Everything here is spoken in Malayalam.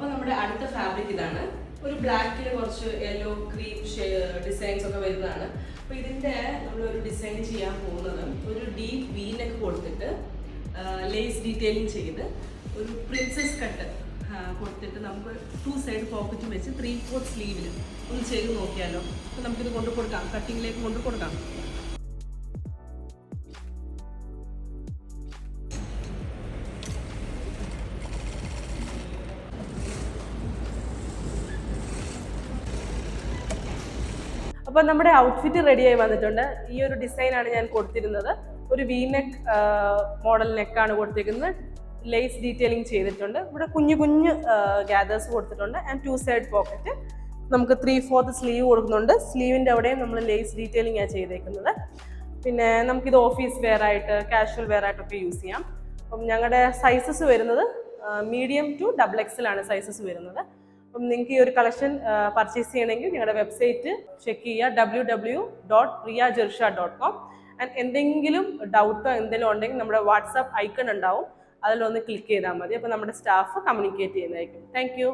അപ്പോൾ നമ്മുടെ അടുത്ത ഫാബ്രിക് ഇതാണ്. ഒരു ബ്ലാക്കിൽ കുറച്ച് യെല്ലോ ക്രീം ഡിസൈൻസ് ഒക്കെ വരുന്നതാണ്. അപ്പോൾ ഇതിൻ്റെ നമ്മളൊരു ഡിസൈൻ ചെയ്യാൻ പോകുന്നത് ഒരു ഡീപ്പ് വി നെക്ക് കൊടുത്തിട്ട് ലേസ് ഡീറ്റെയിലിംഗ് ചെയ്ത് ഒരു പ്രിൻസസ് കട്ട് കൊടുത്തിട്ട് നമുക്ക് 2 സൈഡ് പോക്കറ്റും വെച്ച് 3/4 സ്ലീവിൽ ഒന്ന് ചെയ്ത് നോക്കിയാലോ. അപ്പോൾ നമുക്കിത് കൊണ്ടു കൊടുക്കാം, കട്ടിങ്ങിലേക്ക് കൊണ്ടു കൊടുക്കാം. അപ്പോൾ നമ്മുടെ ഔട്ട്ഫിറ്റ് റെഡിയായി വന്നിട്ടുണ്ട്. ഈ ഒരു ഡിസൈനാണ് ഞാൻ കൊടുത്തിരുന്നത്. ഒരു വി നെക്ക് മോഡൽ നെക്കാണ് കൊടുത്തിരിക്കുന്നത്. ലേസ് ഡീറ്റെയിലിംഗ് ചെയ്തിട്ടുണ്ട്. ഇവിടെ കുഞ്ഞു കുഞ്ഞു ഗ്യാദേഴ്സ് കൊടുത്തിട്ടുണ്ട് ആൻഡ് 2 സൈഡ് പോക്കറ്റ്. നമുക്ക് 3/4 സ്ലീവ് കൊടുക്കുന്നുണ്ട്. സ്ലീവിൻ്റെ അവിടെയും നമ്മൾ ലേസ് ഡീറ്റെയിലിംഗ് ആണ് ചെയ്തേക്കുന്നത്. പിന്നെ നമുക്കിത് ഓഫീസ് വെയർ ആയിട്ട് കാഷ്വൽ വെയർ ആയിട്ടൊക്കെ യൂസ് ചെയ്യാം. അപ്പം ഞങ്ങളുടെ സൈസസ് വരുന്നത് മീഡിയം ടു XXL ആണ് സൈസസ് വരുന്നത്. അപ്പം നിങ്ങൾക്ക് ഈ ഒരു കളക്ഷൻ പർച്ചേസ് ചെയ്യണമെങ്കിൽ ഞങ്ങളുടെ വെബ്സൈറ്റ് ചെക്ക് ചെയ്യുക, www.priyajirsha.com. ആൻഡ് എന്തെങ്കിലും ഡൗട്ടോ എന്തെങ്കിലും ഉണ്ടെങ്കിൽ നമ്മുടെ വാട്സാപ്പ് ഐക്കൺ ഉണ്ടാവും, അതിലൊന്ന് ക്ലിക്ക് ചെയ്താൽ മതി. അപ്പോൾ നമ്മുടെ സ്റ്റാഫ് കമ്മ്യൂണിക്കേറ്റ് ചെയ്യുന്നതായിരിക്കും. Thank you.